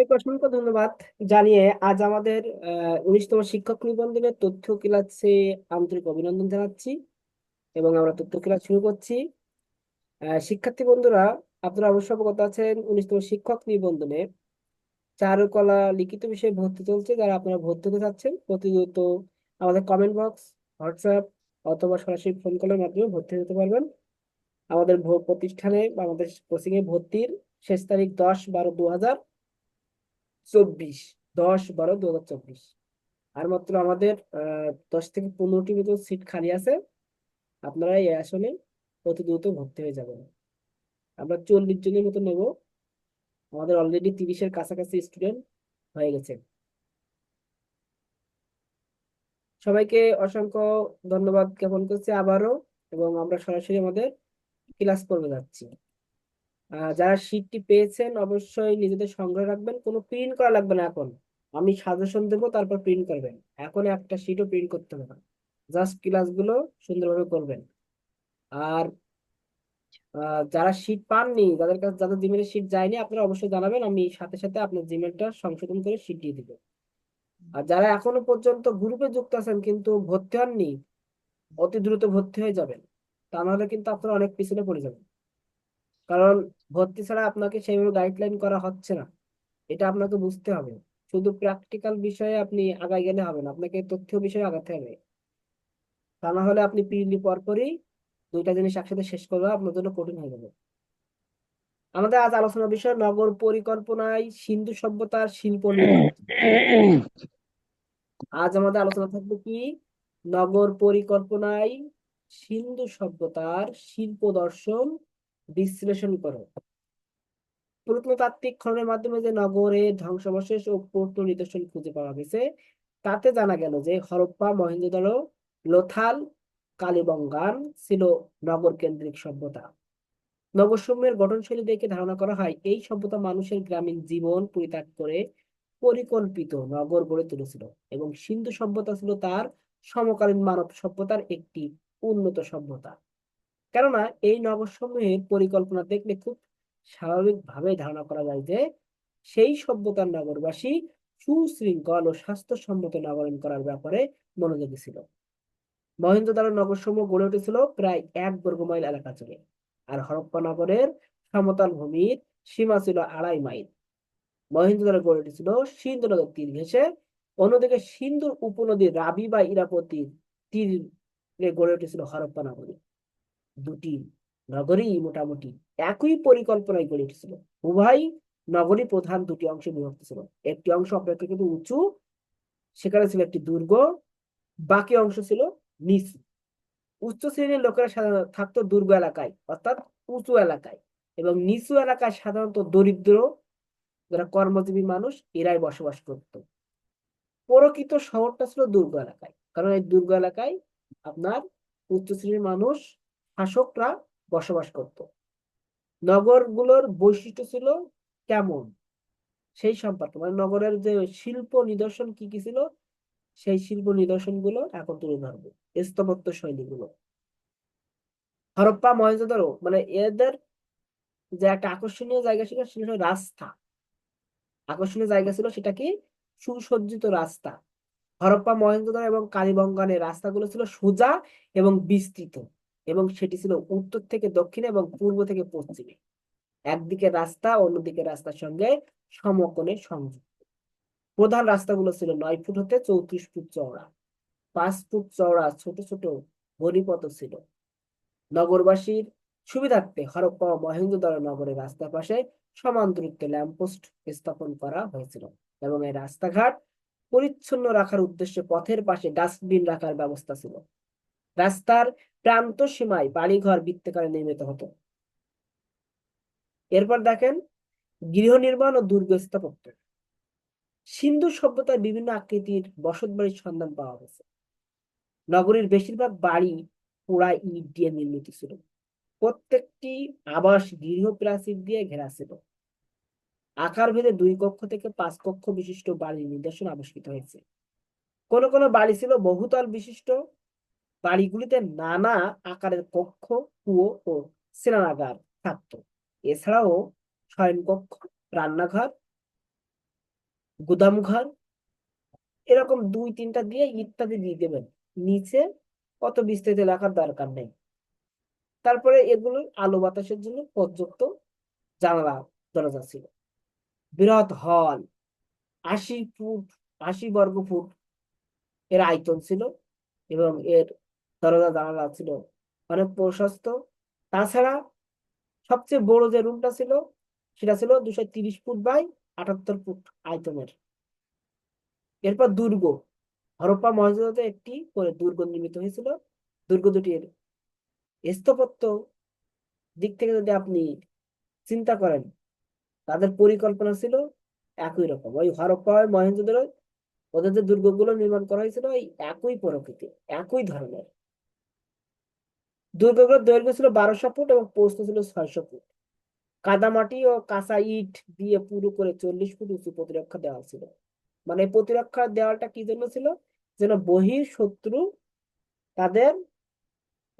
আপনাকে অসংখ্য ধন্যবাদ জানিয়ে আজ আমাদের 19তম শিক্ষক নিবন্ধনের তথ্য ক্লাসে আন্তরিক অভিনন্দন জানাচ্ছি এবং আমরা তথ্য ক্লাস শুরু করছি। শিক্ষার্থী বন্ধুরা, আপনারা অবশ্যই অবগত আছেন 19তম শিক্ষক নিবন্ধনে চারুকলা লিখিত বিষয়ে ভর্তি চলছে। যারা আপনারা ভর্তি হতে চাচ্ছেন প্রতিনিয়ত আমাদের কমেন্ট বক্স, হোয়াটসঅ্যাপ অথবা সরাসরি ফোন কলের মাধ্যমে ভর্তি হতে পারবেন। আমাদের প্রতিষ্ঠানে বা আমাদের কোচিং এ ভর্তির শেষ তারিখ 10/12/2024, 10/12/2024। আর মাত্র আমাদের 10 থেকে 15টি মতো সিট খালি আছে। আপনারা এই আসনে অতি দ্রুত ভর্তি হয়ে যাবেন। আমরা 40 জনের মতো নেব। আমাদের অলরেডি 30-এর কাছাকাছি স্টুডেন্ট হয়ে গেছে। সবাইকে অসংখ্য ধন্যবাদ জ্ঞাপন করছি আবারও, এবং আমরা সরাসরি আমাদের ক্লাস করবে যাচ্ছি। যারা শীটটি পেয়েছেন অবশ্যই নিজেদের সংগ্রহ রাখবেন, কোনো প্রিন্ট করা লাগবে না। এখন আমি সাজেশন দেবো, তারপর প্রিন্ট করবেন। এখন একটা শীটও প্রিন্ট করতে হবে না, জাস্ট ক্লাসগুলো সুন্দরভাবে করবেন। আর যারা শীট পাননি, যাদের জিমেলে শীট যায়নি, আপনারা অবশ্যই জানাবেন, আমি সাথে সাথে আপনার জিমেলটা সংশোধন করে শীট দিয়ে দিব। আর যারা এখনো পর্যন্ত গ্রুপে যুক্ত আছেন কিন্তু ভর্তি হননি, অতি দ্রুত ভর্তি হয়ে যাবেন। তা নাহলে কিন্তু আপনারা অনেক পিছনে পড়ে যাবেন। কারণ ভর্তি ছাড়া আপনাকে সেইভাবে গাইডলাইন করা হচ্ছে না, এটা আপনাকে বুঝতে হবে। শুধু প্র্যাকটিক্যাল বিষয়ে আপনি আগায় গেলে হবে না, আপনাকে তথ্য বিষয়ে আগাতে হবে। তা না হলে আপনি পিএইচডি পরপরই দুইটা জিনিস একসাথে শেষ করা আপনার জন্য কঠিন হয়ে যাবে। আমাদের আজ আলোচনার বিষয় নগর পরিকল্পনায় সিন্ধু সভ্যতার শিল্প নির্মাণ। আজ আমাদের আলোচনা থাকবে কি, নগর পরিকল্পনায় সিন্ধু সভ্যতার শিল্প দর্শন বিশ্লেষণ করো। প্রত্নতাত্ত্বিক খননের মাধ্যমে যে নগরের ধ্বংসাবশেষ ও প্রত্ন নিদর্শন খুঁজে পাওয়া গেছে, তাতে জানা গেল যে হরপ্পা, মহেঞ্জোদারো, লোথাল, কালিবঙ্গান ছিল নগর কেন্দ্রিক সভ্যতা। নগরসমূহের গঠনশৈলী দেখে ধারণা করা হয় এই সভ্যতা মানুষের গ্রামীণ জীবন পরিত্যাগ করে পরিকল্পিত নগর গড়ে তুলেছিল, এবং সিন্ধু সভ্যতা ছিল তার সমকালীন মানব সভ্যতার একটি উন্নত সভ্যতা। কেননা এই নগরসমূহের পরিকল্পনা দেখলে খুব স্বাভাবিকভাবে ধারণা করা যায় যে সেই সভ্যতার নগরবাসী সুশৃঙ্খল ও স্বাস্থ্যসম্মত নগরায়ণ করার ব্যাপারে মনোযোগী ছিল। মহেঞ্জোদারো নগরসমূহ গড়ে উঠেছিল প্রায় 1 বর্গমাইল এলাকা জুড়ে, আর হরপ্পা নগরের সমতল ভূমির সীমা ছিল 2.5 মাইল। মহেঞ্জোদারো গড়ে উঠেছিল সিন্ধু নদের তীর ঘেঁষে। অন্যদিকে সিন্ধুর উপনদী রাবি বা ইরাপতির তীরে গড়ে উঠেছিল হরপ্পা নগরী। দুটি নগরী মোটামুটি একই পরিকল্পনায় গড়ে উঠেছিল। উভয় নগরী প্রধান দুটি অংশে বিভক্ত ছিল। একটি অংশ অপেক্ষাকৃত উঁচু, সেখানে ছিল একটি দুর্গ। বাকি অংশ ছিল নিচু। উচ্চ শ্রেণীর লোকেরা সাধারণত থাকতো দুর্গ এলাকায়, অর্থাৎ উঁচু এলাকায়, এবং নিচু এলাকায় সাধারণত দরিদ্র, যারা কর্মজীবী মানুষ, এরাই বসবাস করত। প্রকৃত শহরটা ছিল দুর্গ এলাকায়, কারণ এই দুর্গ এলাকায় আপনার উচ্চ শ্রেণীর মানুষ, শাসকরা বসবাস করত। নগরগুলোর বৈশিষ্ট্য ছিল কেমন সেই সম্পর্কে, মানে নগরের যে শিল্প নিদর্শন কি কি ছিল, সেই শিল্প নিদর্শন গুলো এখন তুলে ধরবো। স্থাপত্য শৈলীগুলো, হরপ্পা মহেঞ্জোদারো, মানে এদের যে একটা আকর্ষণীয় জায়গা ছিল সেটা হলো রাস্তা। আকর্ষণীয় জায়গা ছিল সেটা কি, সুসজ্জিত রাস্তা। হরপ্পা, মহেঞ্জোদারো এবং কালীবঙ্গানের রাস্তাগুলো ছিল সোজা এবং বিস্তৃত, এবং সেটি ছিল উত্তর থেকে দক্ষিণে এবং পূর্ব থেকে পশ্চিমে। একদিকে রাস্তা অন্যদিকে রাস্তার সঙ্গে সমকোণে সংযুক্ত। প্রধান রাস্তাগুলো ছিল 9 ফুট হতে 34 ফুট চওড়া। 5 ফুট চওড়া ছোট ছোট গলিপথ ছিল। নগরবাসীর সুবিধার্থে হরপ্পা ও মহেঞ্জোদারো নগরের রাস্তার পাশে সমান দূরত্বে ল্যাম্পপোস্ট স্থাপন করা হয়েছিল, এবং এই রাস্তাঘাট পরিচ্ছন্ন রাখার উদ্দেশ্যে পথের পাশে ডাস্টবিন রাখার ব্যবস্থা ছিল। রাস্তার প্রান্ত সীমায় বাড়িঘর বৃত্তাকারে নির্মিত হতো। এরপর দেখেন গৃহ নির্মাণ ও দুর্গ স্থাপত্য। সিন্ধু সভ্যতার বিভিন্ন আকৃতির বসতবাড়ির সন্ধান পাওয়া গেছে। নগরীর বেশিরভাগ বাড়ি পোড়া ইট দিয়ে নির্মিত ছিল। প্রত্যেকটি আবাস গৃহ প্রাচীর দিয়ে ঘেরা ছিল। আকার ভেদে 2 কক্ষ থেকে 5 কক্ষ বিশিষ্ট বাড়ির নিদর্শন আবিষ্কৃত হয়েছে। কোন কোন বাড়ি ছিল বহুতল বিশিষ্ট। বাড়িগুলিতে নানা আকারের কক্ষ, কুয়ো ও স্নানাগার থাকতো। এছাড়াও শয়নকক্ষ, রান্নাঘর, গুদাম ঘর, এরকম দুই তিনটা দিয়ে ইত্যাদি দিয়ে দেবেন। নিচে অত বিস্তারিত লেখার দরকার নেই। তারপরে এগুলো আলো বাতাসের জন্য পর্যাপ্ত জানালা দরজা ছিল। বৃহৎ হল, 80 ফুট, 80 বর্গ ফুট এর আয়তন ছিল, এবং এর দরজা জানালা ছিল অনেক প্রশস্ত। তাছাড়া সবচেয়ে বড় যে রুমটা ছিল সেটা ছিল 230 ফুট বাই 78 ফুট আয়তনের। এরপর দুর্গ, হরপ্পা মহেঞ্জোদারোতে একটি করে দুর্গ নির্মিত হয়েছিল। দুর্গ দুটির স্থাপত্য দিক থেকে যদি আপনি চিন্তা করেন, তাদের পরিকল্পনা ছিল একই রকম। ওই হরপ্পা মহেঞ্জোদারো ওদের যে দুর্গগুলো নির্মাণ করা হয়েছিল ওই একই প্রকৃতি, একই ধরনের। দুর্গগুলোর দৈর্ঘ্য ছিল 1200 ফুট এবং প্রস্থ ছিল 600 ফুট। কাদামাটি ও কাঁচা ইট দিয়ে পুরো করে 40 ফুট উঁচু প্রতিরক্ষা দেওয়াল ছিল। মানে এই প্রতিরক্ষা দেওয়ালটা কি জন্য ছিল? যেন বহির শত্রু তাদের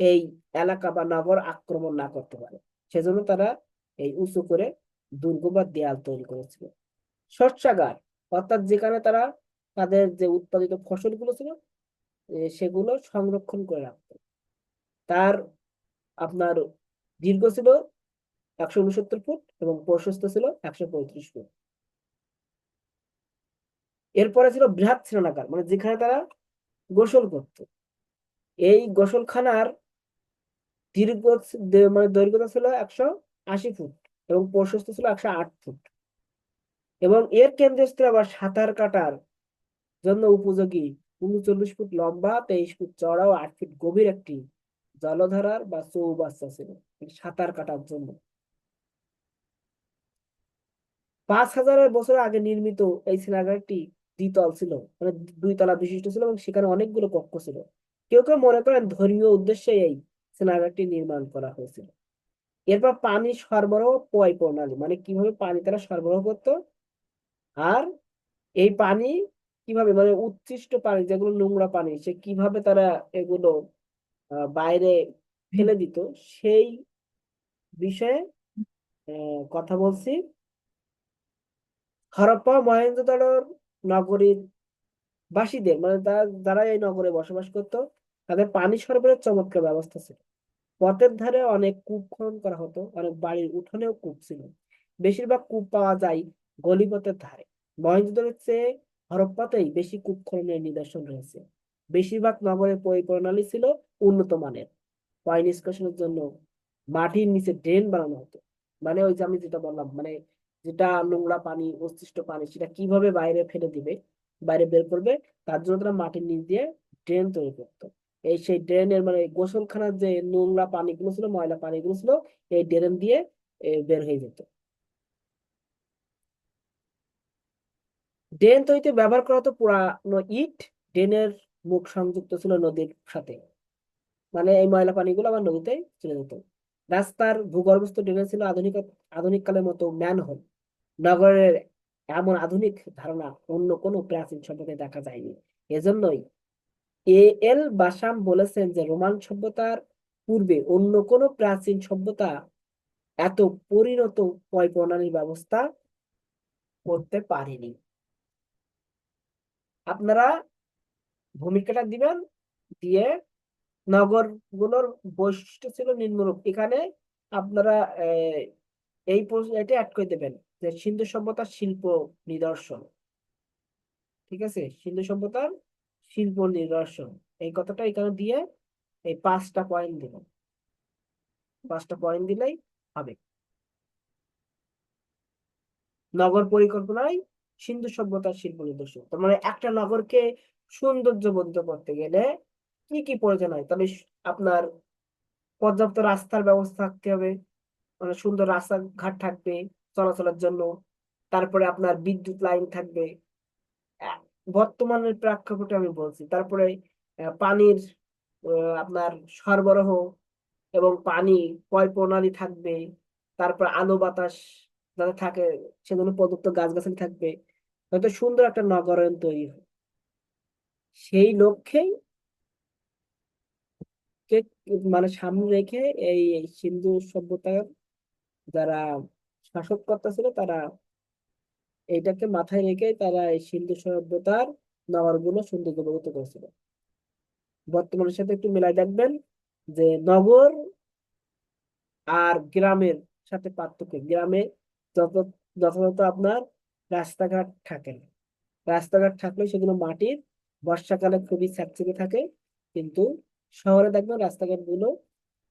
এই এলাকা বা নগর আক্রমণ না করতে পারে, সেজন্য তারা এই উঁচু করে দুর্গ বা দেয়াল তৈরি করেছিল। শস্যাগার, অর্থাৎ যেখানে তারা তাদের যে উৎপাদিত ফসলগুলো ছিল সেগুলো সংরক্ষণ করে রাখতো। তার আপনার দীর্ঘ ছিল 169 ফুট এবং প্রশস্ত ছিল 135 ফুট। এরপরে ছিল বৃহৎ স্নানাগার, মানে যেখানে তারা গোসল করত। এই গোসলখানার দীর্ঘ মানে দৈর্ঘ্যতা ছিল 180 ফুট এবং প্রশস্ত ছিল 108 ফুট, এবং এর কেন্দ্রস্থলে আবার সাঁতার কাটার জন্য উপযোগী 39 ফুট লম্বা, 23 ফুট চওড়া ও 8 ফিট গভীর একটি জলধারার বা চৌবাচ্চা ছিল সাঁতার কাটার জন্য। 5000 বছর আগে নির্মিত এই স্নানাগারটি দ্বিতল ছিল, মানে 2 তলা বিশিষ্ট ছিল, এবং সেখানে অনেকগুলো কক্ষ ছিল। কেউ কেউ মনে করেন ধর্মীয় উদ্দেশ্যে এই স্নানাগারটি নির্মাণ করা হয়েছিল। এরপর পানি সরবরাহ পয় প্রণালী, মানে কিভাবে পানি তারা সরবরাহ করতো, আর এই পানি কিভাবে, মানে উচ্ছিষ্ট পানি যেগুলো নোংরা পানি সে কিভাবে তারা এগুলো বাইরে ফেলে দিত, সেই বিষয়ে কথা বলছি। হরপ্পা মহেঞ্জোদারোর নগরীর বাসীদের, মানে যারা এই নগরে বসবাস করতো, তাদের পানি সরবরাহের চমৎকার ব্যবস্থা ছিল। পথের ধারে অনেক কূপ খনন করা হতো, অনেক বাড়ির উঠোনেও কূপ ছিল। বেশিরভাগ কূপ পাওয়া যায় গলিপথের ধারে। মহেঞ্জোদারোর চেয়ে হরপ্পাতেই বেশি কূপ খননের নিদর্শন রয়েছে। বেশিরভাগ নগরের পরিপ্রণালী ছিল উন্নত মানের। পয় নিষ্কাশনের জন্য মাটির নিচে ড্রেন বানানো হতো। মানে ওই যে আমি যেটা বললাম, মানে যেটা নোংরা পানি, অবশিষ্ট পানি, সেটা কিভাবে বাইরে ফেলে দিবে, বাইরে বের করবে, তার জন্য তারা মাটির নিচ দিয়ে ড্রেন তৈরি করতো। এই সেই ড্রেনের, মানে গোসলখানার যে নোংরা পানিগুলো ছিল, ময়লা পানিগুলো ছিল, এই ড্রেন দিয়ে বের হয়ে যেত। ড্রেন তৈরিতে ব্যবহার করা হতো পুরানো ইট। ড্রেনের মুখ সংযুক্ত ছিল নদীর সাথে, মানে এই ময়লা পানিগুলো আবার নদীতে চলে যেত। রাস্তার ভূগর্ভস্থ ড্রেনেজ ছিল আধুনিক কালের মতো ম্যানহোল। নগরের এমন আধুনিক ধারণা অন্য কোনো প্রাচীন সভ্যতায় দেখা যায়নি। এজন্যই বাসাম বলেছেন যে রোমান সভ্যতার পূর্বে অন্য কোনো প্রাচীন সভ্যতা এত পরিণত পয় প্রণালীর ব্যবস্থা করতে পারেনি। আপনারা ভূমিকাটা দিবেন, দিয়ে নগর গুলোর বৈশিষ্ট্য ছিল নিম্নরূপ। এখানে আপনারা আহ, এই এটা অ্যাড করে দেবেন যে সিন্ধু সভ্যতার শিল্প নিদর্শন। ঠিক আছে, সিন্ধু সভ্যতার শিল্প নিদর্শন, এই কথাটা এখানে দিয়ে এই 5টা পয়েন্ট দেবেন। 5টা পয়েন্ট দিলেই হবে। নগর পরিকল্পনায় সিন্ধু সভ্যতার শিল্প নিদর্শন, তার মানে একটা নগরকে সৌন্দর্য বর্ধিত করতে গেলে কি কি প্রয়োজন হয়, তাহলে আপনার পর্যাপ্ত রাস্তার ব্যবস্থা থাকতে হবে, মানে সুন্দর রাস্তাঘাট থাকবে চলাচলের জন্য। তারপরে আপনার বিদ্যুৎ লাইন থাকবে, আহ, বর্তমানের প্রেক্ষাপটে আমি বলছি। তারপরে পানির আপনার সরবরাহ এবং পানি পয় প্রণালী থাকবে। তারপর আলো বাতাস যাতে থাকে, সেজন্য প্রদত্ত গাছগাছালি থাকবে, হয়তো সুন্দর একটা নগরায়ন তৈরি হয়। সেই লক্ষ্যেই কে মানে সামনে রেখে এই সিন্ধু সভ্যতার যারা শাসনকর্তা ছিল তারা এইটাকে মাথায় রেখে তারা এই সিন্ধু সভ্যতার নগরগুলো সুন্দর গড়ে করেছিল। বর্তমানের সাথে একটু মিলাই দেখবেন যে নগর আর গ্রামের সাথে পার্থক্য, গ্রামে যত যথাযথ আপনার রাস্তাঘাট থাকে না। রাস্তাঘাট থাকলে সেগুলো মাটির, বর্ষাকালে খুবই স্যাঁতসেঁতে থাকে। কিন্তু শহরে দেখবেন রাস্তাঘাট গুলো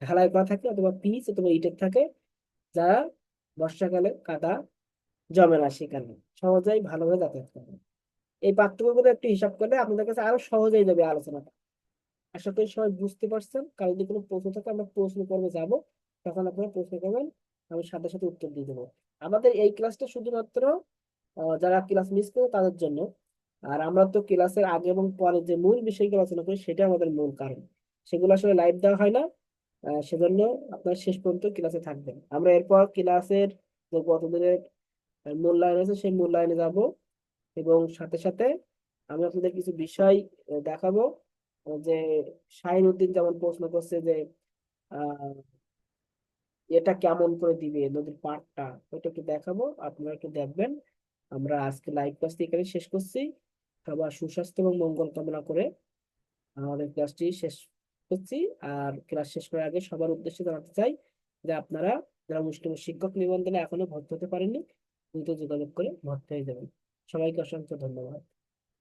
ঢালাই করা থাকে অথবা পিচ অথবা ইটের থাকে, যা বর্ষাকালে কাদা জমে না, সেখানে সহজেই ভালোভাবে যাতায়াত করে। এই পার্থক্যগুলো একটু হিসাব করলে আপনাদের কাছে আরো সহজেই যাবে আলোচনাটা। আশা করি সবাই বুঝতে পারছেন। কারো যদি কোনো প্রশ্ন থাকে আমরা প্রশ্ন পর্বে যাব, তখন আপনারা প্রশ্ন করবেন, আমি সাথে সাথে উত্তর দিয়ে দেবো। আমাদের এই ক্লাসটা শুধুমাত্র যারা ক্লাস মিস করে তাদের জন্য। আর আমরা তো ক্লাসের আগে এবং পরে যে মূল বিষয়গুলো আলোচনা করি সেটা আমাদের মূল কারণ, সেগুলো আসলে লাইভ দেওয়া হয় না। সেজন্য আপনার শেষ পর্যন্ত ক্লাসে থাকবেন। আমরা এরপর ক্লাসের যে গতদিনের মূল্যায়ন আছে সেই মূল্যায়নে যাব, এবং সাথে সাথে আমি আপনাদের কিছু বিষয় দেখাবো। যে শাহিনুদ্দিন যেমন প্রশ্ন করছে যে আহ এটা কেমন করে দিবে নদীর পাড়টা, ওটা একটু দেখাবো, আপনারা একটু দেখবেন। আমরা আজকে লাইভ ক্লাসটি এখানে শেষ করছি। সবার সুস্বাস্থ্য এবং মঙ্গল কামনা করে আমাদের ক্লাসটি শেষ করছি। আর ক্লাস শেষ করার আগে সবার উদ্দেশ্যে জানাতে চাই যে আপনারা যারা মুসলিম শিক্ষক নিবন্ধনে এখনো ভর্তি হতে পারেননি, দ্রুত যোগাযোগ করে ভর্তি হয়ে যাবেন। সবাইকে অসংখ্য ধন্যবাদ।